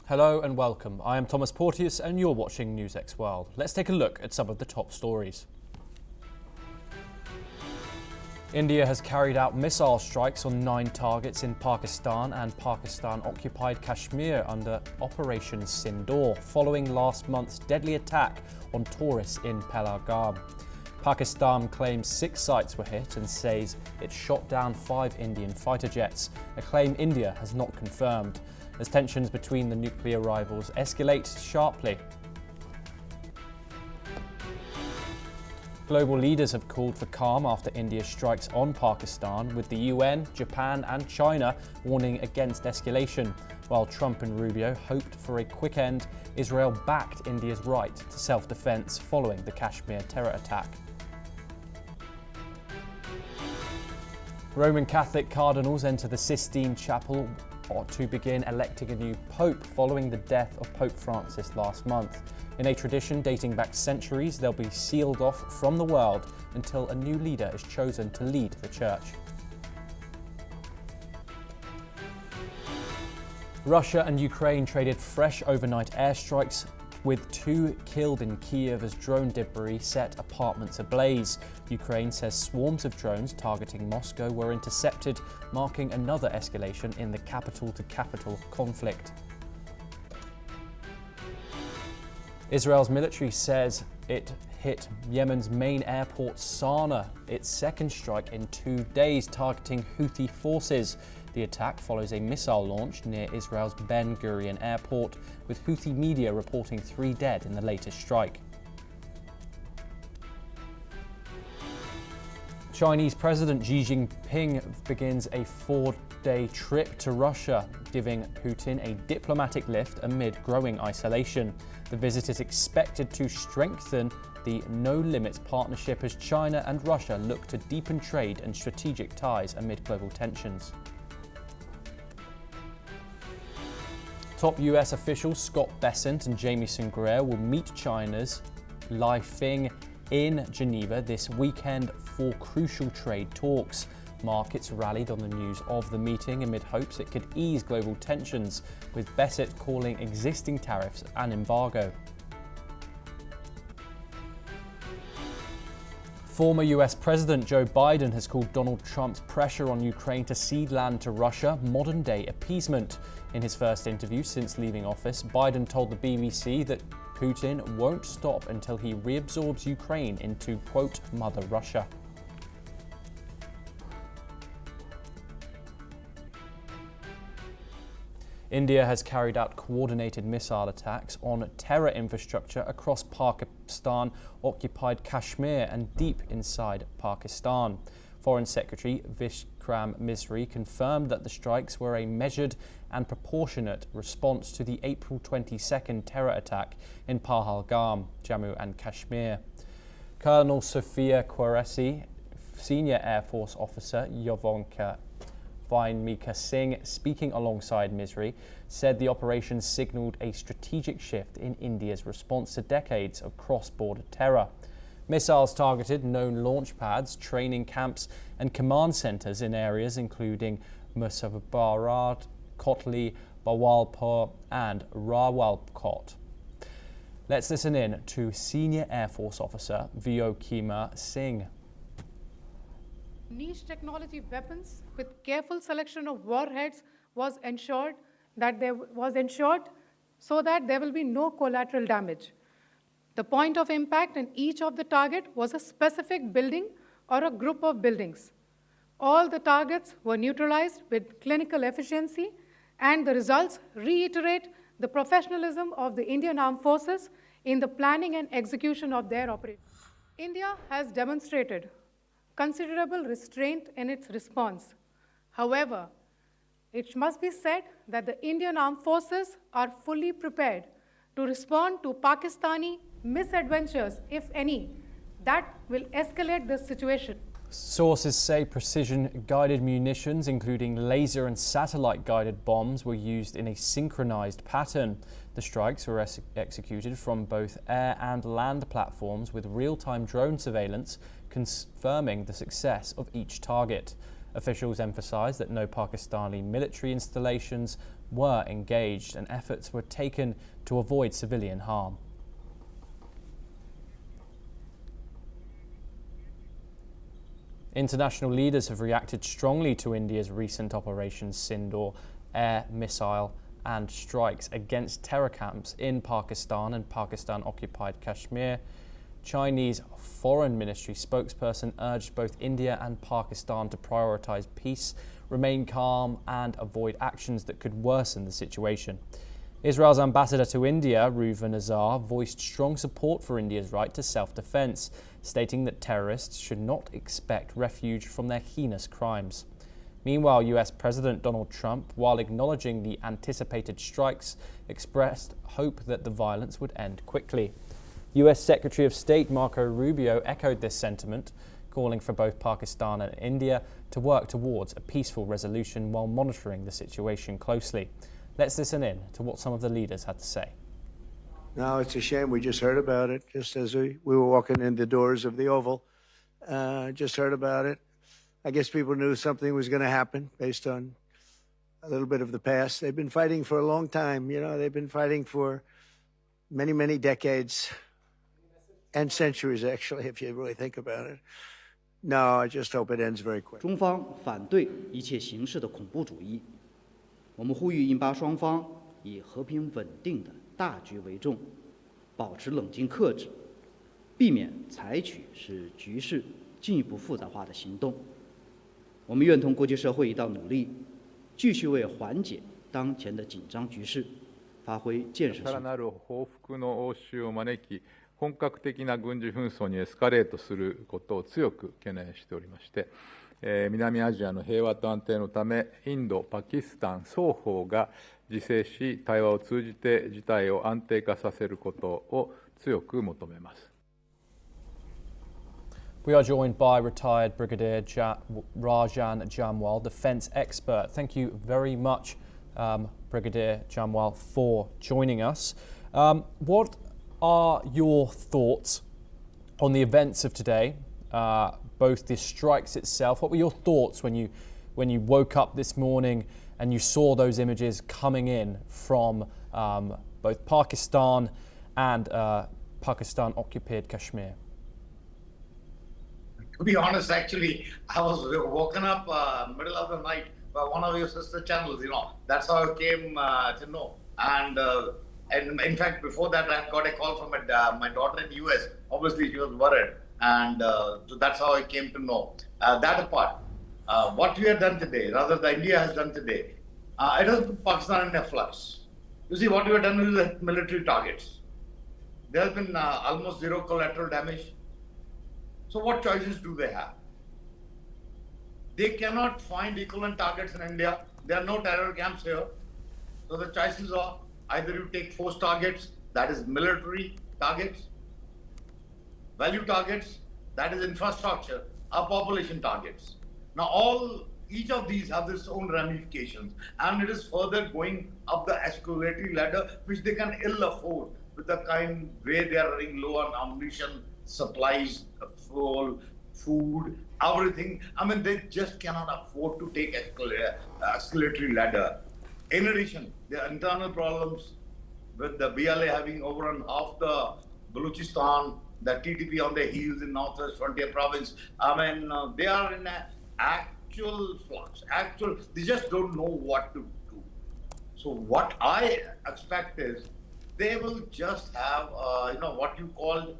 Hello and welcome. I am Thomas Porteous and you're watching NewsX World. Let's take a look at some of the top stories. India has carried out missile strikes on 9 targets in Pakistan and Pakistan-occupied Kashmir under Operation Sindoor, following last month's deadly attack on tourists in Pahalgam. Pakistan claims 6 sites were hit and says it shot down 5 Indian fighter jets, a claim India has not confirmed, as tensions between the nuclear rivals escalate sharply. Global leaders have called for calm after India's strikes on Pakistan, with the UN, Japan and China warning against escalation. While Trump and Rubio hoped for a quick end, Israel backed India's right to self-defense following the Kashmir terror attack. Roman Catholic cardinals enter the Sistine Chapel to begin electing a new pope following the death of Pope Francis last month. In a tradition dating back centuries, they'll be sealed off from the world until a new leader is chosen to lead the church. Russia and Ukraine traded fresh overnight airstrikes, with 2 killed in Kiev as drone debris set apartments ablaze. Ukraine says swarms of drones targeting Moscow were intercepted, marking another escalation in the capital-to-capital conflict. Israel's military says it hit Yemen's main airport Sana'a, its second strike in 2 days, targeting Houthi forces. The attack follows a missile launch near Israel's Ben Gurion airport, with Houthi media reporting 3 dead in the latest strike. Chinese President Xi Jinping begins a 4-day trip to Russia, giving Putin a diplomatic lift amid growing isolation. The visit is expected to strengthen the no-limits partnership as China and Russia look to deepen trade and strategic ties amid global tensions. Top US officials Scott Bessent and Jamieson Greer will meet China's Li Feng in Geneva this weekend for crucial trade talks. Markets rallied on the news of the meeting amid hopes it could ease global tensions, with Bessent calling existing tariffs an embargo. Former US President Joe Biden has called Donald Trump's pressure on Ukraine to cede land to Russia modern-day appeasement. In his first interview since leaving office, Biden told the BBC that Putin won't stop until he reabsorbs Ukraine into, quote, Mother Russia. India has carried out coordinated missile attacks on terror infrastructure across Pakistan-occupied Kashmir and deep inside Pakistan. Foreign Secretary Vikram Misri confirmed that the strikes were a measured and proportionate response to the April 22nd terror attack in Pahalgam, Jammu and Kashmir. Colonel Sophia Qureshi, Senior Air Force Officer Yovanka Vaimika Singh, speaking alongside Misri, said the operation signalled a strategic shift in India's response to decades of cross-border terror. Missiles targeted known launch pads, training camps and command centres in areas including Muzaffarabad, Kotli, Bawalpur and Rawalkot. Let's listen in to Senior Air Force Officer Vyokima Singh. Niche technology weapons with careful selection of warheads was ensured so that there will be no collateral damage. The point of impact in each of the target was a specific building or a group of buildings. All the targets were neutralized with clinical efficiency, and the results reiterate the professionalism of the Indian Armed Forces in the planning and execution of their operations. India has demonstrated considerable restraint in its response. However, it must be said that the Indian Armed Forces are fully prepared to respond to Pakistani misadventures, if any, that will escalate the situation. Sources say precision-guided munitions, including laser and satellite-guided bombs, were used in a synchronized pattern. The strikes were executed from both air and land platforms with real-time drone surveillance, confirming the success of each target. Officials emphasised that no Pakistani military installations were engaged and efforts were taken to avoid civilian harm. International leaders have reacted strongly to India's recent Operation Sindoor air, missile and strikes against terror camps in Pakistan and Pakistan-occupied Kashmir. Chinese Foreign Ministry spokesperson urged both India and Pakistan to prioritise peace, remain calm and avoid actions that could worsen the situation. Israel's ambassador to India, Reuven Azar, voiced strong support for India's right to self-defence, stating that terrorists should not expect refuge from their heinous crimes. Meanwhile, US President Donald Trump, while acknowledging the anticipated strikes, expressed hope that the violence would end quickly. US Secretary of State Marco Rubio echoed this sentiment, calling for both Pakistan and India to work towards a peaceful resolution while monitoring the situation closely. Let's listen in to what some of the leaders had to say. No, it's a shame. We just heard about it just as we were walking in the doors of the Oval. Just heard about it. I guess people knew something was going to happen based on a little bit of the past. They've been fighting for a long time. You know, they've been fighting for many, many decades and centuries, actually, if you really think about it. No, I just hope it ends very quick. 中方反对一切形式的恐怖主义。我们呼吁印巴双方以和平稳定的大局为重，保持冷静克制，避免采取使局势进一步复杂化的行动。我们愿同国际社会一道努力，继续为缓解当前的紧张局勢發揮建設性。さらなる報復の応酬を招き、本格的な軍事紛争にエスカレートすることを強く懸念しておりまして、南アジアの平和と安定のため、インド、パキスタン双方が自制し、対話を通じて事態を安定化させることを強く求めます。We are joined by retired Brigadier Rajan Jamwal, defence expert. Thank you very much, Brigadier Jamwal, for joining us. What are your thoughts on the events of today, both the strikes itself? What were your thoughts when you woke up this morning and you saw those images coming in from both Pakistan and Pakistan-occupied Kashmir? To be honest, actually, I was woken up middle of the night by one of your sister channels, you know. That's how I came to know. And in fact, before that, I got a call from my daughter in the US. Obviously, she was worried. And so that's how I came to know. That apart, what we have done today, rather the India has done today, it has put Pakistan in a flux. You see, what we have done is military targets. There has been almost zero collateral damage. So what choices do they have? They cannot find equivalent targets in India. There are no terror camps here. So the choices are either you take force targets, that is military targets, value targets, that is infrastructure, or population targets. Now each of these have its own ramifications, and it is further going up the escalatory ladder, which they can ill afford with the kind way they are running low on ammunition, supplies, fuel, food, everything. I mean, they just cannot afford to take escalatory ladder. In addition, there are internal problems with the BLA having overrun half the Balochistan, the TTP on their heels in Northwest Frontier Province. I mean, they are in an actual flux. They just don't know what to do. So what I expect is they will just have, what you call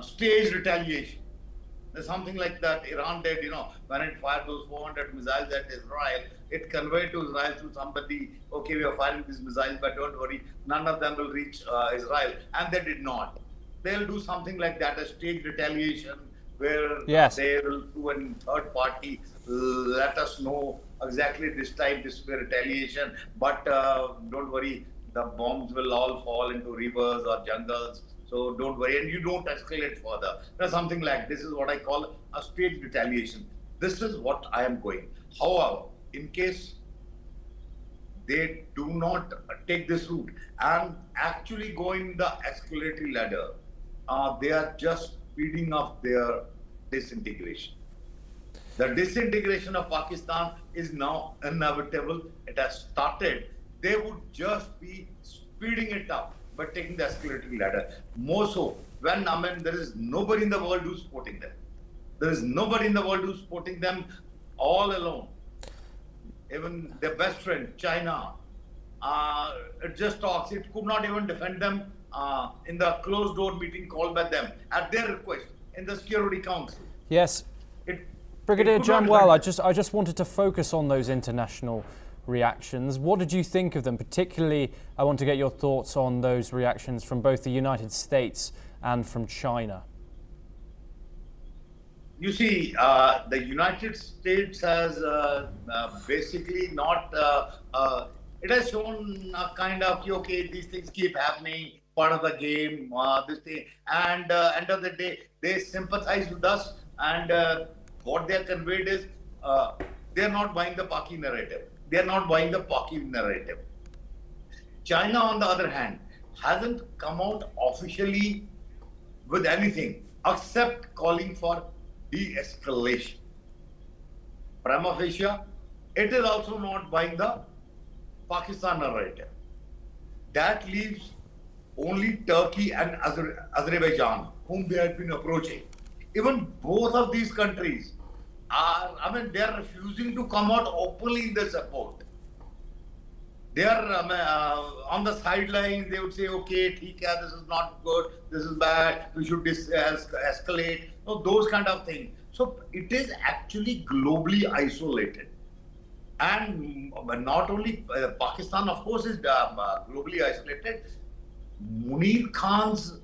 staged retaliation. There's something like that Iran did, when it fired those 400 missiles at Israel, it conveyed to Israel through somebody, okay, we are firing these missiles, but don't worry, none of them will reach Israel. And they did not. They'll do something like that, a staged retaliation, where they will, to a third party, let us know exactly this time, this is a retaliation, but don't worry, the bombs will all fall into rivers or jungles. So don't worry, and you don't escalate further. There's something like this is what I call a staged retaliation. This is what I am going. However, in case they do not take this route and actually go in the escalatory ladder, they are just speeding up their disintegration. The disintegration of Pakistan is now inevitable. It has started. They would just be speeding it up by taking the escalating ladder. More so when there is nobody in the world who's supporting them. There is nobody in the world who's supporting them all alone. Even their best friend, China, it just talks. It could not even defend them in the closed door meeting called by them at their request in the Security Council. Yes. Brigadier Jamwal, I just wanted to focus on those international reactions. What did you think of them? Particularly, I want to get your thoughts on those reactions from both the United States and from China. You see, the United States has basically not, it has shown a kind of, okay, these things keep happening, part of the game, this thing, and end of the day, they sympathize with us, and what they are conveyed is, they are not buying the Paki narrative. They are not buying the Paki narrative. China, on the other hand, hasn't come out officially with anything except calling for de-escalation. Prima facie, it is also not buying the Pakistan narrative. That leaves only Turkey and Azerbaijan, whom they had been approaching. Even both of these countries are, they are refusing to come out openly in their support. They are on the sidelines. They would say, okay, this is not good, this is bad, we should escalate, those kind of things. So it is actually globally isolated. And not only Pakistan, of course, is globally isolated. Munir Khan's,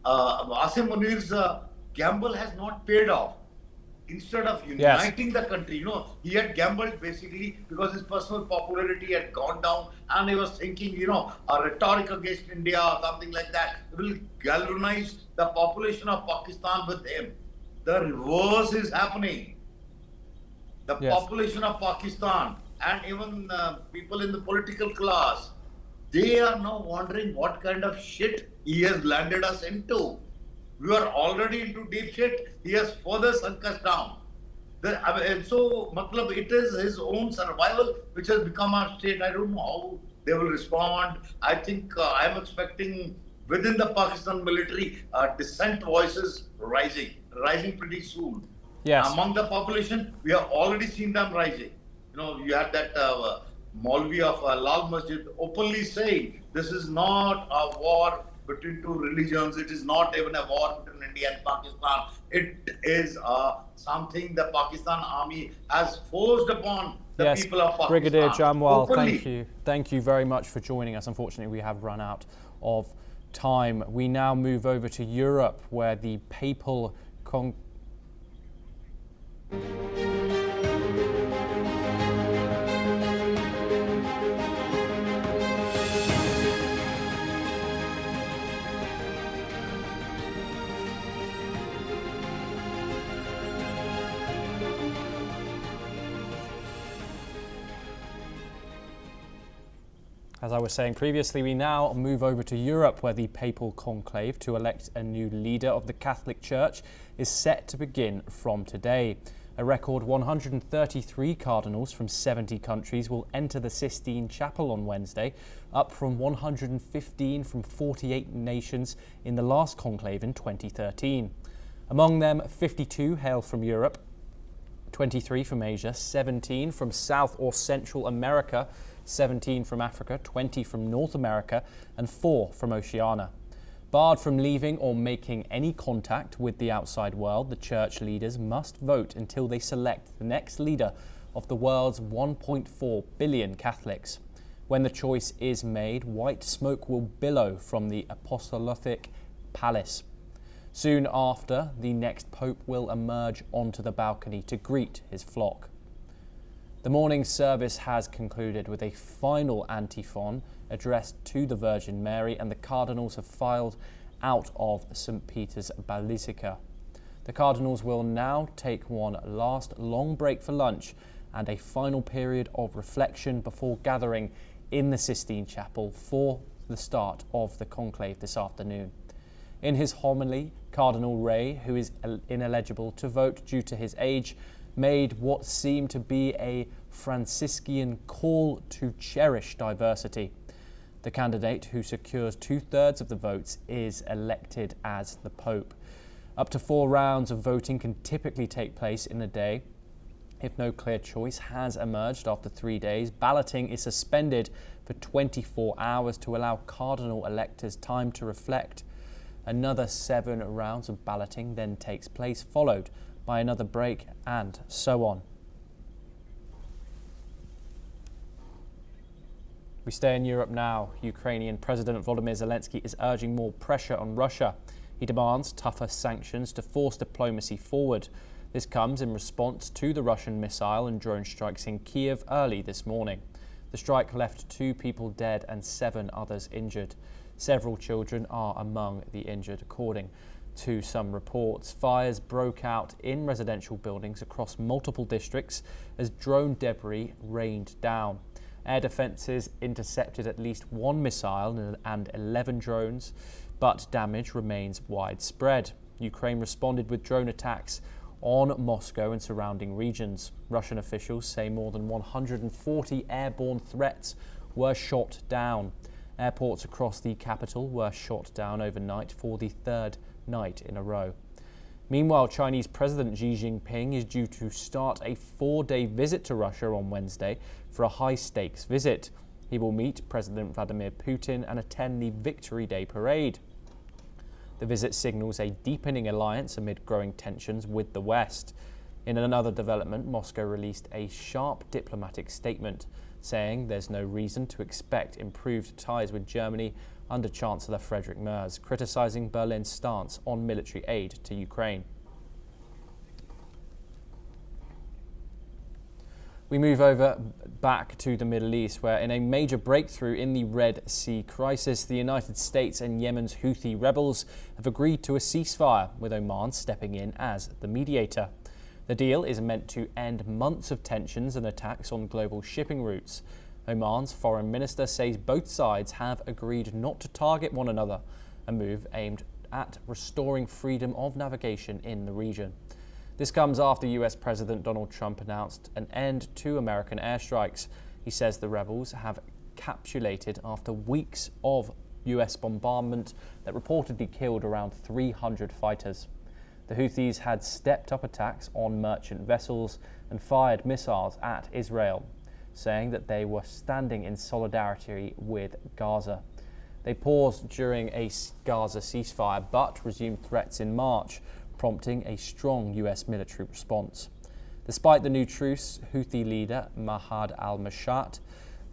Asim Munir's gamble has not paid off. Instead of uniting the country, he had gambled basically because his personal popularity had gone down, and he was thinking, a rhetoric against India or something like that will galvanize the population of Pakistan with him. The reverse is happening. The population of Pakistan and even people in the political class, they are now wondering what kind of shit he has landed us into. We are already into deep shit. He has further sunk us down. So, it is his own survival which has become our state. I don't know how they will respond. I think I'm expecting within the Pakistan military dissent voices rising pretty soon. Yes. Among the population, we have already seen them rising. You had that Maulvi of Lal Masjid openly saying this is not a war between two religions. It is not even a war between India and Pakistan. It is something the Pakistan army has forced upon the people of Pakistan. Brigadier Jamwal, openly. Thank you very much for joining us. Unfortunately, we have run out of time. We now move over to Europe, where the papal As I was saying previously, we now move over to Europe, where the papal conclave to elect a new leader of the Catholic Church is set to begin from today. A record 133 cardinals from 70 countries will enter the Sistine Chapel on Wednesday, up from 115 from 48 nations in the last conclave in 2013. Among them, 52 hail from Europe, 23 from Asia, 17 from South or Central America, 17 from Africa, 20 from North America, and 4 from Oceania. Barred from leaving or making any contact with the outside world, the church leaders must vote until they select the next leader of the world's 1.4 billion Catholics. When the choice is made, white smoke will billow from the apostolic palace. Soon after, the next pope will emerge onto the balcony to greet his flock. The morning service has concluded with a final antiphon addressed to the Virgin Mary, and the cardinals have filed out of St. Peter's Basilica. The cardinals will now take one last long break for lunch and a final period of reflection before gathering in the Sistine Chapel for the start of the conclave this afternoon. In his homily, Cardinal Ray, who is ineligible to vote due to his age, made what seemed to be a Franciscan call to cherish diversity. The candidate who secures 2/3 of the votes is elected as the Pope. Up to 4 rounds of voting can typically take place in a day. If no clear choice has emerged after 3 days, balloting is suspended for 24 hours to allow cardinal electors time to reflect. Another 7 rounds of balloting then takes place, followed by another break, and so on. We stay in Europe now. Ukrainian President Volodymyr Zelensky is urging more pressure on Russia. He demands tougher sanctions to force diplomacy forward. This comes in response to the Russian missile and drone strikes in Kiev early this morning. The strike left 2 people dead and 7 others injured. Several children are among the injured, according to some reports. Fires broke out in residential buildings across multiple districts as drone debris rained down. Air defences intercepted at least 1 missile and 11 drones, but damage remains widespread. Ukraine responded with drone attacks on Moscow and surrounding regions. Russian officials say more than 140 airborne threats were shot down. Airports across the capital were shot down overnight for the 3rd night in a row. Meanwhile, Chinese President Xi Jinping is due to start a 4-day visit to Russia on Wednesday for a high-stakes visit. He will meet President Vladimir Putin and attend the Victory Day parade. The visit signals a deepening alliance amid growing tensions with the West. In another development, Moscow released a sharp diplomatic statement, saying there's no reason to expect improved ties with Germany under Chancellor Friedrich Merz, criticising Berlin's stance on military aid to Ukraine. We move over back to the Middle East, where in a major breakthrough in the Red Sea crisis, the United States and Yemen's Houthi rebels have agreed to a ceasefire, with Oman stepping in as the mediator. The deal is meant to end months of tensions and attacks on global shipping routes. Oman's foreign minister says both sides have agreed not to target one another, a move aimed at restoring freedom of navigation in the region. This comes after US President Donald Trump announced an end to American airstrikes. He says the rebels have capitulated after weeks of US bombardment that reportedly killed around 300 fighters. The Houthis had stepped up attacks on merchant vessels and fired missiles at Israel, saying that they were standing in solidarity with Gaza. They paused during a Gaza ceasefire but resumed threats in March, prompting a strong US military response. Despite the new truce, Houthi leader Mahad al-Mashat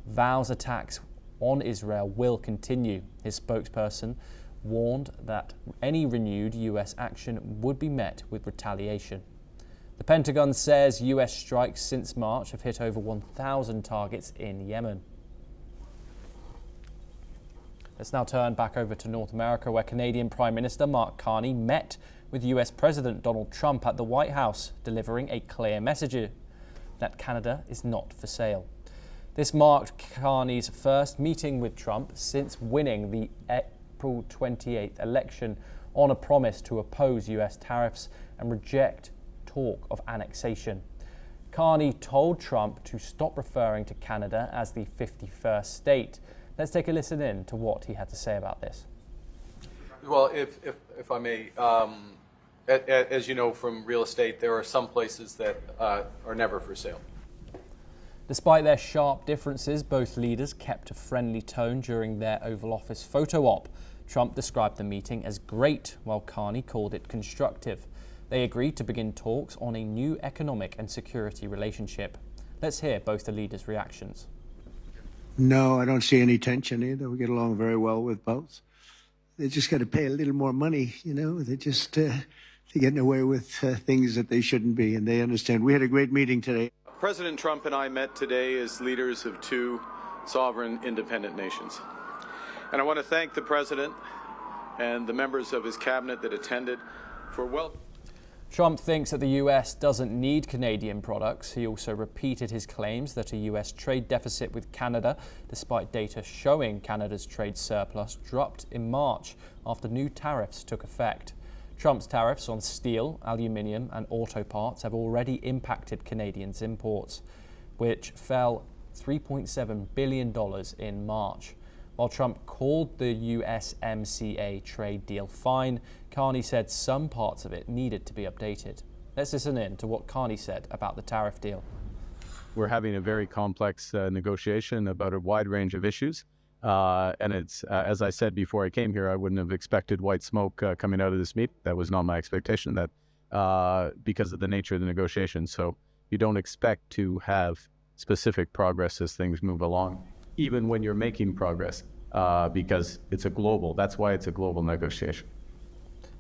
vows attacks on Israel will continue. His spokesperson warned that any renewed US action would be met with retaliation. The Pentagon says US strikes since March have hit over 1,000 targets in Yemen. Let's now turn back over to North America, where Canadian Prime Minister Mark Carney met with US President Donald Trump at the White House, delivering a clear message that Canada is not for sale. This marked Carney's first meeting with Trump since winning the April 28th election on a promise to oppose US tariffs and reject talk of annexation. Carney told Trump to stop referring to Canada as the 51st state. Let's take a listen in to what he had to say about this. Well, if I may, as you know from real estate, there are some places that are never for sale. Despite their sharp differences, both leaders kept a friendly tone during their Oval Office photo op. Trump described the meeting as great, while Carney called it constructive. They agreed to begin talks on a new economic and security relationship. Let's hear both the leaders' reactions. No, I don't see any tension either. We get along very well with both. They just got to pay a little more money, you know. They're just they're getting away with things that they shouldn't be, and they understand. We had a great meeting today. President Trump and I met today as leaders of 2 sovereign independent nations. And I want to thank the President and the members of his cabinet that attended for Trump thinks that the US doesn't need Canadian products. He also repeated his claims that a US trade deficit with Canada, despite data showing Canada's trade surplus, dropped in March after new tariffs took effect. Trump's tariffs on steel, aluminium and auto parts have already impacted Canadians' imports, which fell $3.7 billion in March. While Trump called the USMCA trade deal fine, Carney said some parts of it needed to be updated. Let's listen in to what Carney said about the tariff deal. We're having a very complex negotiation about a wide range of issues. And it's, as I said before I came here, I wouldn't have expected white smoke coming out of this meeting. That was not my expectation, that because of the nature of the negotiation. So you don't expect to have specific progress as things move along, even when you're making progress, because that's why it's a global negotiation.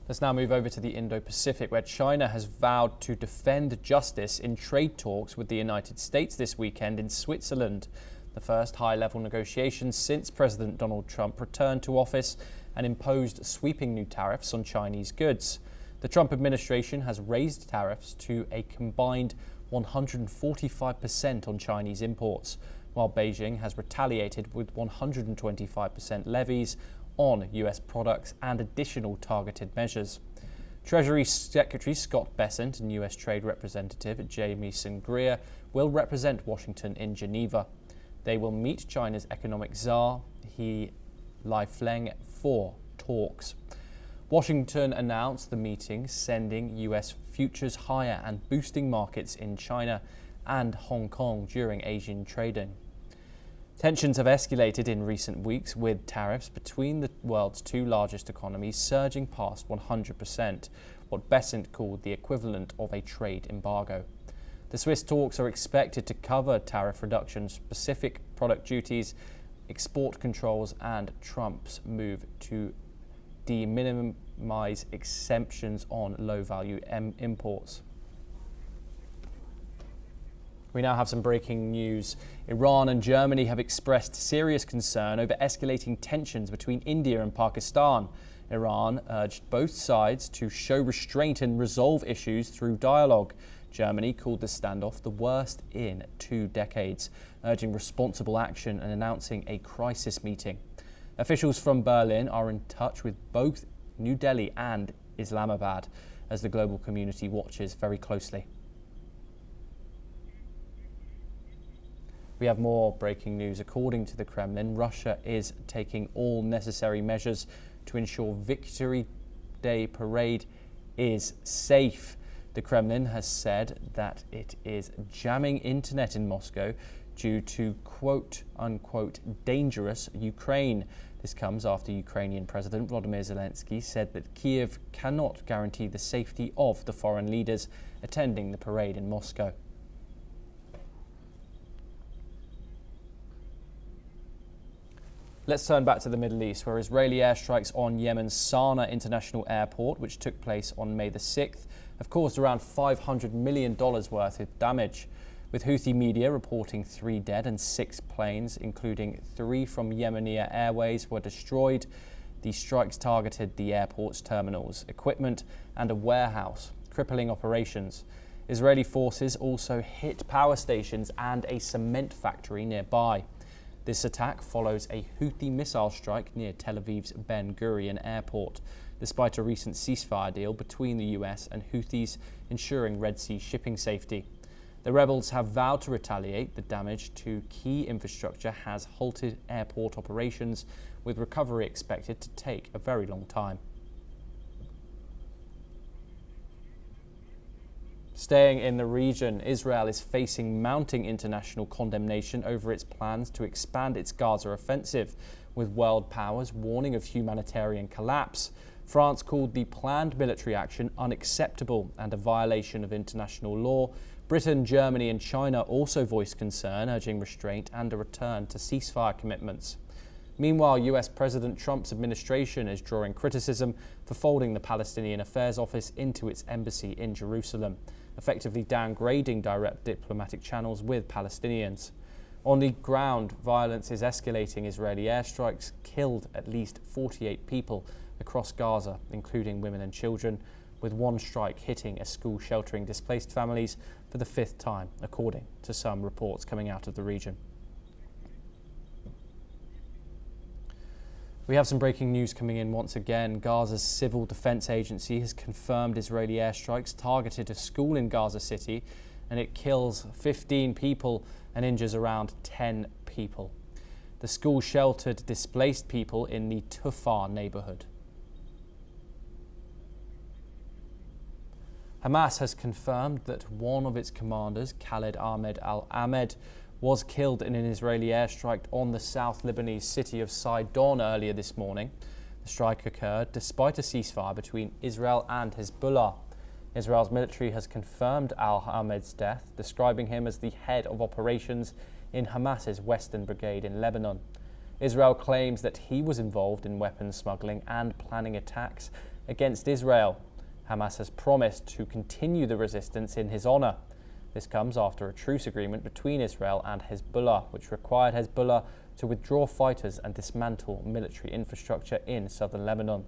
Let's now move over to the Indo-Pacific, where China has vowed to defend justice in trade talks with the United States this weekend in Switzerland, the first high-level negotiations since President Donald Trump returned to office and imposed sweeping new tariffs on Chinese goods. The Trump administration has raised tariffs to a combined 145% on Chinese imports, while Beijing has retaliated with 125% levies on US products and additional targeted measures. Treasury Secretary Scott Bessent and US Trade Representative Jamieson Greer will represent Washington in Geneva. They will meet China's economic czar, He Lifeng, for talks. Washington announced the meeting, sending US futures higher and boosting markets in China and Hong Kong during Asian trading. Tensions have escalated in recent weeks, with tariffs between the world's two largest economies surging past 100%, what Bessent called the equivalent of a trade embargo. The Swiss talks are expected to cover tariff reductions, specific product duties, export controls, and Trump's move to de-minimize exemptions on low-value imports. We now have some breaking news. Iran and Germany have expressed serious concern over escalating tensions between India and Pakistan. Iran urged both sides to show restraint and resolve issues through dialogue. Germany called the standoff the worst in 2 decades, urging responsible action and announcing a crisis meeting. Officials from Berlin are in touch with both New Delhi and Islamabad as the global community watches very closely. We have more breaking news. According to the Kremlin, Russia is taking all necessary measures to ensure Victory Day parade is safe. The Kremlin has said that it is jamming internet in Moscow due to quote-unquote dangerous Ukraine. This comes after Ukrainian President Volodymyr Zelensky said that Kyiv cannot guarantee the safety of the foreign leaders attending the parade in Moscow. Let's turn back to the Middle East, where Israeli airstrikes on Yemen's Sana'a International Airport, which took place on May the 6th, have caused around $500 million worth of damage, with Houthi media reporting 3 dead and 6 planes, including 3 from Yemeni Airways, were destroyed. These strikes targeted the airport's terminals, equipment and a warehouse, crippling operations. Israeli forces also hit power stations and a cement factory nearby. This attack follows a Houthi missile strike near Tel Aviv's Ben Gurion airport, despite a recent ceasefire deal between the US and Houthis ensuring Red Sea shipping safety. The rebels have vowed to retaliate. The damage to key infrastructure has halted airport operations, with recovery expected to take a very long time. Staying in the region, Israel is facing mounting international condemnation over its plans to expand its Gaza offensive, with world powers warning of humanitarian collapse. France called the planned military action unacceptable and a violation of international law. Britain, Germany and China also voiced concern, urging restraint and a return to ceasefire commitments. Meanwhile, US President Trump's administration is drawing criticism for folding the Palestinian Affairs Office into its embassy in Jerusalem, effectively downgrading direct diplomatic channels with Palestinians. On the ground, violence is escalating. Israeli airstrikes killed at least 48 people across Gaza, including women and children, with one strike hitting a school sheltering displaced families for the 5th time, according to some reports coming out of the region. We have some breaking news coming in once again. Gaza's Civil Defense Agency has confirmed Israeli airstrikes targeted a school in Gaza City, and it kills 15 people and injures around 10 people. The school sheltered displaced people in the Tufar neighborhood. Hamas has confirmed that one of its commanders, Khaled Ahmed al-Ahmed, was killed in an Israeli airstrike on the South Lebanese city of Sidon earlier this morning. The strike occurred despite a ceasefire between Israel and Hezbollah. Israel's military has confirmed al-Ahmed's death, describing him as the head of operations in Hamas's Western Brigade in Lebanon. Israel claims that he was involved in weapons smuggling and planning attacks against Israel. Hamas has promised to continue the resistance in his honor. This comes after a truce agreement between Israel and Hezbollah, which required Hezbollah to withdraw fighters and dismantle military infrastructure in southern Lebanon.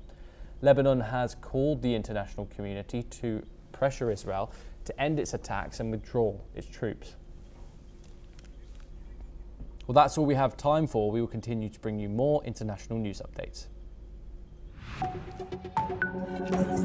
Lebanon has called the international community to pressure Israel to end its attacks and withdraw its troops. Well, that's all we have time for. We will continue to bring you more international news updates.